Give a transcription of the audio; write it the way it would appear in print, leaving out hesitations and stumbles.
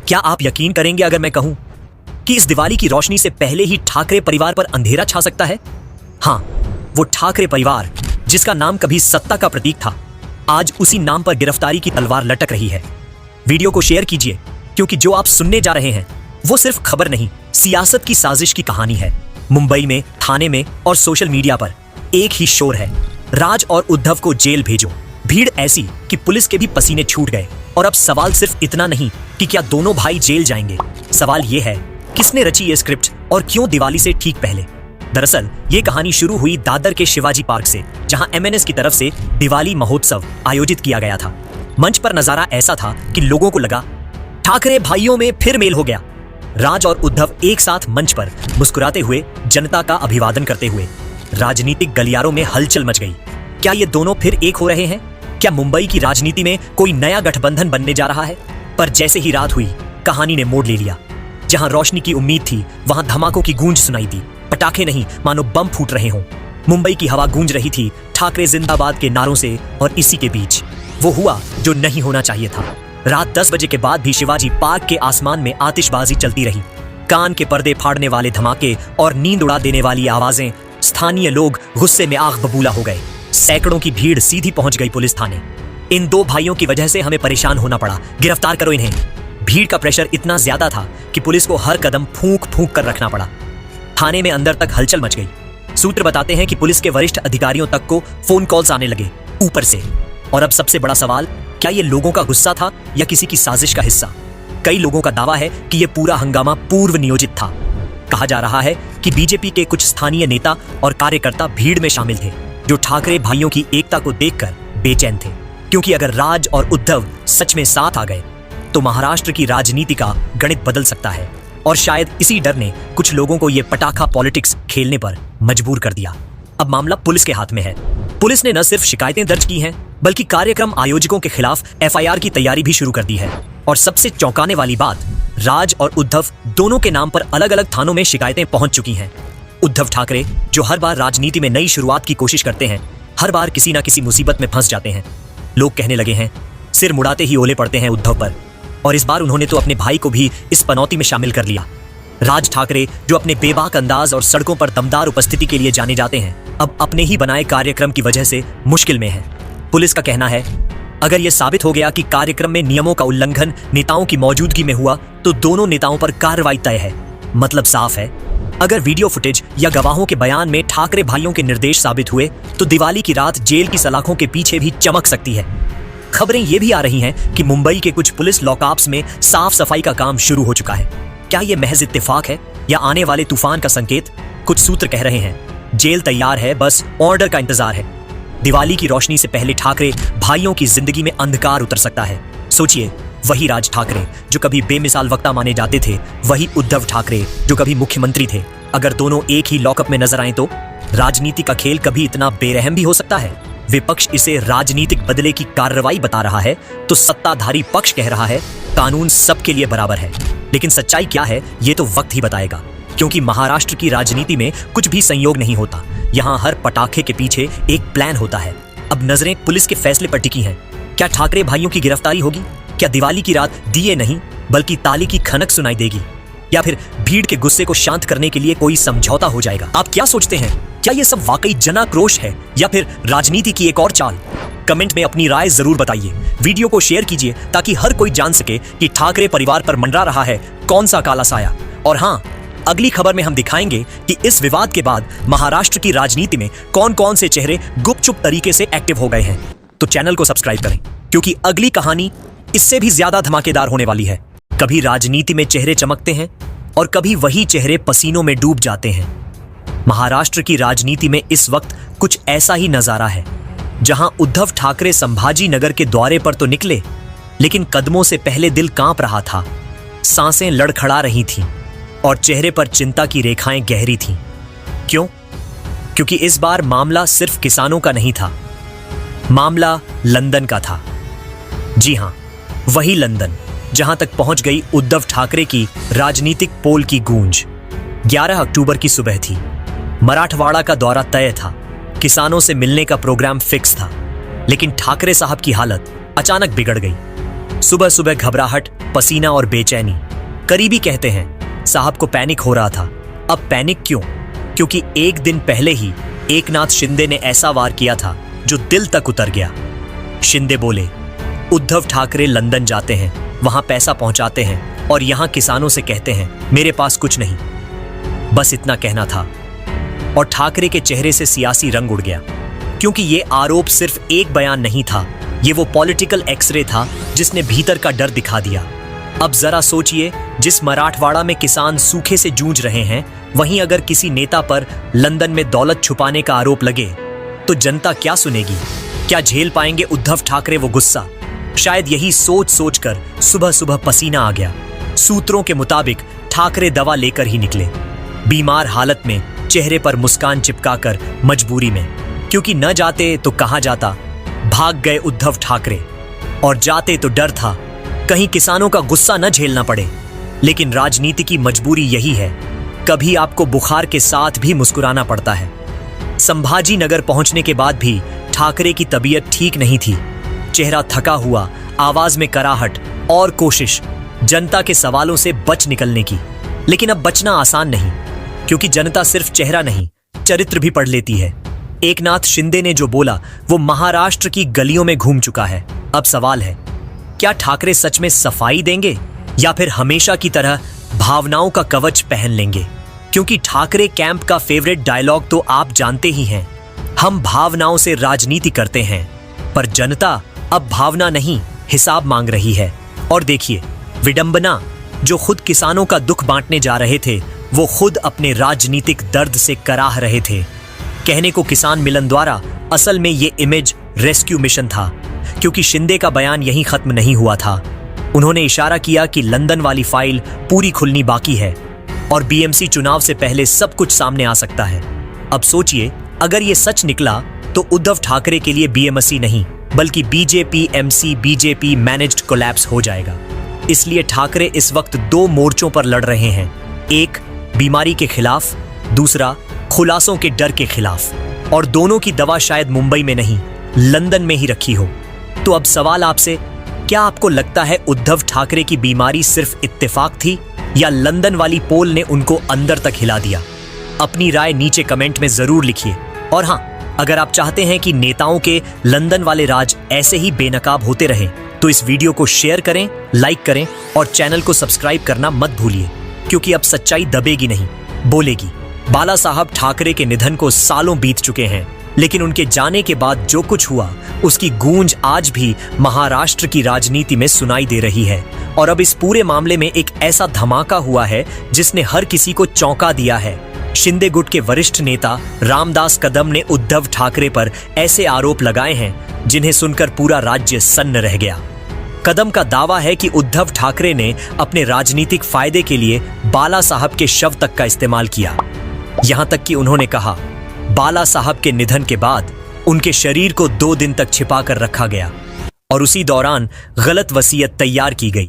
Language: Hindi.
क्या आप यकीन करेंगे अगर मैं कहूं कि इस दिवाली की रोशनी से पहले ही ठाकरे परिवार पर अंधेरा छा सकता है? हाँ, वो ठाकरे परिवार जिसका नाम कभी सत्ता का प्रतीक था, आज उसी नाम पर गिरफ्तारी की तलवार लटक रही है। वीडियो को शेयर कीजिए, क्योंकि जो आप सुनने जा रहे हैं वो सिर्फ खबर नहीं, सियासत की साजिश की कहानी है। मुंबई में, थाने में और सोशल मीडिया पर एक ही शोर है, राज और उद्धव को जेल भेजो। भीड़ ऐसी कि पुलिस के भी पसीने छूट गए। और अब सवाल सिर्फ इतना नहीं कि क्या दोनों भाई जेल जाएंगे, सवाल यह है किसने रची ये स्क्रिप्ट और क्यों दिवाली से ठीक पहले। दरअसल ये कहानी शुरू हुई दादर के शिवाजी पार्क से, जहां एमएनएस की तरफ से दिवाली महोत्सव आयोजित किया गया था। मंच पर नजारा ऐसा था कि लोगों को लगा ठाकरे भाइयों में फिर मेल हो गया। राज और उद्धव एक साथ मंच पर मुस्कुराते हुए, जनता का अभिवादन करते हुए। राजनीतिक गलियारों में हलचल मच गई। क्या ये दोनों फिर एक हो रहे हैं? क्या मुंबई की राजनीति में कोई नया गठबंधन बनने जा रहा है? पर जैसे ही रात हुई, कहानी ने मोड़ ले लिया। जहां रोशनी की उम्मीद थी, वहां धमाकों की गूंज सुनाई दी। पटाखे नहीं, मानो बम फूट रहे हों। मुंबई की हवा गूंज रही थी ठाकरे जिंदाबाद के नारों से, और इसी के बीच वो हुआ जो नहीं होना चाहिए था। रात 10 बजे के बाद भी शिवाजी पार्क के आसमान में आतिशबाजी चलती रही। कान के पर्दे फाड़ने वाले धमाके और नींद उड़ा देने वाली आवाजें। स्थानीय लोग गुस्से में आग बबूला हो गए। सैकड़ों की भीड़ सीधी पहुंच गई पुलिस थाने। इन दो भाइयों की वजह से हमें परेशान होना पड़ा, गिरफ्तार करो इन्हें। भीड़ का प्रेशर इतना ज्यादा था कि पुलिस को हर कदम फूंक फूंक कर रखना पड़ा। थाने में अंदर तक हलचल मच गई। सूत्र बताते हैं कि पुलिस के वरिष्ठ अधिकारियों तक को फोन कॉल्स आने लगे ऊपर से। और अब सबसे बड़ा सवाल, क्या ये लोगों का गुस्सा था या किसी की साजिश का हिस्सा? कई लोगों का दावा है कि यह पूरा हंगामा पूर्व नियोजित था। कहा जा रहा है कि बीजेपी के कुछ स्थानीय नेता और कार्यकर्ता भीड़ में शामिल थे, जो ठाकरे भाइयों की एकता को देखकर बेचैन थे। क्योंकि अगर राज और उद्धव सच में साथ आ गए तो महाराष्ट्र की राजनीति का गणित बदल सकता है। और शायद इसी डर ने कुछ लोगों को यह पटाखा पॉलिटिक्स खेलने पर मजबूर कर दिया। अब मामला पुलिस के हाथ में है। पुलिस ने न सिर्फ शिकायतें दर्ज की हैं, बल्कि कार्यक्रम आयोजकों के खिलाफ एफआईआर की तैयारी भी शुरू कर दी है। और सबसे चौंकाने वाली बात, राज और उद्धव दोनों के नाम पर अलग अलग थानों में शिकायतें पहुंच चुकी हैं। उद्धव ठाकरे, जो हर बार राजनीति में नई शुरुआत की कोशिश करते हैं, हर बार किसी ना किसी मुसीबत में फंस जाते हैं। लोग कहने लगे हैं सिर मुड़ाते ही ओले पड़ते हैं उद्धव पर। और इस बार उन्होंने तो अपने भाई को भी इस पनौती में शामिल कर लिया। राज ठाकरे, जो अपने बेबाक अंदाज और सड़कों पर दमदार उपस्थिति के लिए जाने जाते हैं, अब अपने ही बनाए कार्यक्रम की वजह से मुश्किल में है। पुलिस का कहना है अगर यह साबित हो गया कि कार्यक्रम में नियमों का उल्लंघन नेताओं की मौजूदगी में हुआ, तो दोनों नेताओं पर कार्रवाई तय है। मतलब साफ है, अगर वीडियो फुटेज या गवाहों के बयान में ठाकरे भाइयों के निर्देश साबित हुए, तो दिवाली की रात जेल की सलाखों के पीछे भी चमक सकती है। खबरें ये भी आ रही हैं कि मुंबई के कुछ पुलिस लॉकअप्स में साफ सफाई का काम शुरू हो चुका है। क्या यह महज इत्तेफाक है या आने वाले तूफान का संकेत? कुछ सूत्र कह रहे हैं जेल तैयार है, बस ऑर्डर का इंतजार है। दिवाली की रोशनी से पहले ठाकरे भाइयों की जिंदगी में अंधकार उतर सकता है। सोचिए, वही राज ठाकरे जो कभी बेमिसाल वक्ता माने जाते थे, वही उद्धव ठाकरे जो कभी मुख्यमंत्री थे, अगर दोनों एक ही लॉकअप में नजर आए तो राजनीति का खेल कभी इतना बेरहम भी हो सकता है। विपक्ष इसे राजनीतिक बदले की कार्रवाई बता रहा है, तो सत्ताधारी पक्ष कह रहा है कानून सबके लिए बराबर है। लेकिन सच्चाई क्या है, ये तो वक्त ही बताएगा। क्योंकि महाराष्ट्र की राजनीति में कुछ भी संयोग नहीं होता। यहाँ हर पटाखे के पीछे एक प्लान होता है। अब नजरें पुलिस के फैसले पर टिकी हैं। क्या ठाकरे भाइयों की गिरफ्तारी होगी? क्या दिवाली की रात दिए नहीं बल्कि ताली की खनक सुनाई देगी? या फिर भीड़ के गुस्से को शांत करने के लिए कोई समझौता हो जाएगा? आप क्या सोचते हैं? क्या ये सब वाकई जनाक्रोश है या फिर राजनीति की एक और चाल? कमेंट में अपनी राय जरूर बताइए। वीडियो को शेयर कीजिए ताकि हर कोई जान सके कि ठाकरे परिवार पर मंडरा रहा है कौन सा काला साया। और हाँ, अगली खबर में हम दिखाएंगे कि इस विवाद के बाद महाराष्ट्र की राजनीति में कौन कौन से चेहरे गुपचुप तरीके से एक्टिव हो गए हैं। तो चैनल को सब्सक्राइब करें, क्योंकि अगली कहानी इससे भी ज्यादा धमाकेदार होने वाली है। कभी राजनीति में चेहरे चमकते हैं और कभी वही चेहरे पसीनों में डूब जाते हैं। महाराष्ट्र की राजनीति में इस वक्त कुछ ऐसा ही नजारा है, जहां उद्धव ठाकरे संभाजी नगर के द्वारे पर तो निकले, लेकिन कदमों से पहले दिल कांप रहा था, सांसें लड़खड़ा रही थीं और चेहरे पर चिंता की रेखाएं गहरी थीं। क्यों? क्योंकि इस बार मामला सिर्फ किसानों का नहीं था, मामला लंदन का था। जी हां, वही लंदन जहां तक पहुंच गई उद्धव ठाकरे की राजनीतिक पोल की गूंज। 11 अक्टूबर की सुबह थी। मराठवाड़ा का दौरा तय था, किसानों से मिलने का प्रोग्राम फिक्स था। लेकिन ठाकरे साहब की हालत अचानक बिगड़ गई। सुबह सुबह घबराहट, पसीना और बेचैनी। करीबी कहते हैं साहब को पैनिक हो रहा था। अब पैनिक क्यों? क्योंकि एक दिन पहले ही एकनाथ शिंदे ने ऐसा वार किया था जो दिल तक उतर गया। शिंदे बोले, उद्धव ठाकरे लंदन जाते हैं, वहां पैसा पहुंचाते हैं और यहां किसानों से कहते हैं मेरे पास कुछ नहीं। बस इतना कहना था और ठाकरे के चेहरे से सियासी रंग उड़ गया, क्योंकि ये आरोप सिर्फ एक बयान नहीं था, ये वो पॉलिटिकल एक्सरे था जिसने भीतर का डर दिखा दिया। अब जरा सोचिए, जिस मराठवाड़ा में किसान सूखे से जूझ रहे हैं, वहीं अगर किसी नेता पर लंदन में दौलत छुपाने का आरोप लगे तो जनता क्या सुनेगी? क्या झेल पाएंगे उद्धव ठाकरे वो गुस्सा? शायद यही सोच सोचकर सुबह सुबह पसीना आ गया। सूत्रों के मुताबिक ठाकरे दवा लेकर ही निकले, बीमार हालत में, चेहरे पर मुस्कान चिपकाकर, मजबूरी में, क्योंकि न जाते तो कहां जाता। भाग गए उद्धव ठाकरे, और जाते तो डर था कहीं किसानों का गुस्सा न झेलना पड़े। लेकिन राजनीति की मजबूरी यही है, कभी आपको बुखार के साथ भी मुस्कुराना पड़ता है। संभाजी नगर पहुंचने के बाद भी ठाकरे की तबीयत ठीक नहीं थी। चेहरा थका हुआ, आवाज में कराहट और कोशिश जनता के सवालों से बच निकलने की। लेकिन अब बचना आसान नहीं, क्योंकि जनता सिर्फ चेहरा नहीं, चरित्र भी पढ़ लेती है। एकनाथ शिंदे ने जो बोला वो महाराष्ट्र की गलियों में घूम चुका है। अब सवाल है, क्या ठाकरे सच में सफाई देंगे या फिर हमेशा की तरह भावनाओं का कवच पहन लेंगे? क्योंकि ठाकरे कैंप का फेवरेट डायलॉग तो आप जानते ही हैं, हम भावनाओं से राजनीति करते हैं, पर जनता अब भावना नहीं, हिसाब मांग रही है। और देखिए विडंबना, जो खुद किसानों का दुख बांटने जा रहे थे, वो खुद अपने राजनीतिक दर्द से कराह रहे थे। कहने को किसान मिलन द्वारा, असल में ये इमेज रेस्क्यू मिशन था, क्योंकि शिंदे का बयान यहीं खत्म नहीं हुआ था। उन्होंने इशारा किया कि लंदन वाली फाइल पूरी खुलनी बाकी है और बीएमसी चुनाव से पहले सब कुछ सामने आ सकता है। अब सोचिए, अगर ये सच निकला तो उद्धव ठाकरे के लिए बीएमसी नहीं बल्कि BJP MC BJP managed collapse हो जाएगा। इसलिए ठाकरे इस वक्त दो मोर्चों पर लड़ रहे हैं, एक बीमारी के खिलाफ, दूसरा खुलासों के डर के खिलाफ। और दोनों की दवा शायद मुंबई में नहीं, लंदन में ही रखी हो। तो अब सवाल आपसे, क्या आपको लगता है उद्धव ठाकरे की बीमारी सिर्फ इत्तेफाक थी या लंदन वाली पोल ने उनको अंदर तक हिला दिया? अपनी राय नीचे कमेंट में जरूर लिखिए। और हाँ, अगर आप चाहते हैं कि नेताओं के लंदन वाले राज ऐसे ही बेनकाब होते रहे तो इस वीडियो को शेयर करें, लाइक करें और चैनल को सब्सक्राइब करना मत भूलिए, क्योंकि अब सच्चाई दबेगी नहीं, बोलेगी। बाला साहब ठाकरे के निधन को सालों बीत चुके हैं, लेकिन उनके जाने के बाद जो कुछ हुआ उसकी गूंज आज भी महाराष्ट्र की राजनीति में सुनाई दे रही है। और अब इस पूरे मामले में एक ऐसा धमाका हुआ है जिसने हर किसी को चौंका दिया है। शिंदे गुट के वरिष्ठ नेता रामदास कदम ने उद्धव ठाकरे पर ऐसे आरोप लगाए हैं जिन्हें सुनकर पूरा राज्य सन्न रह गया। कदम का दावा है कि उद्धव ठाकरे ने अपने राजनीतिक फायदे के लिए बाला साहब के शव तक का इस्तेमाल किया। यहां तक कि उन्होंने कहा, बाला साहब के निधन के बाद उनके शरीर को 2 दिन तक छिपा कर रखा गया और उसी दौरान गलत वसीयत तैयार की गई।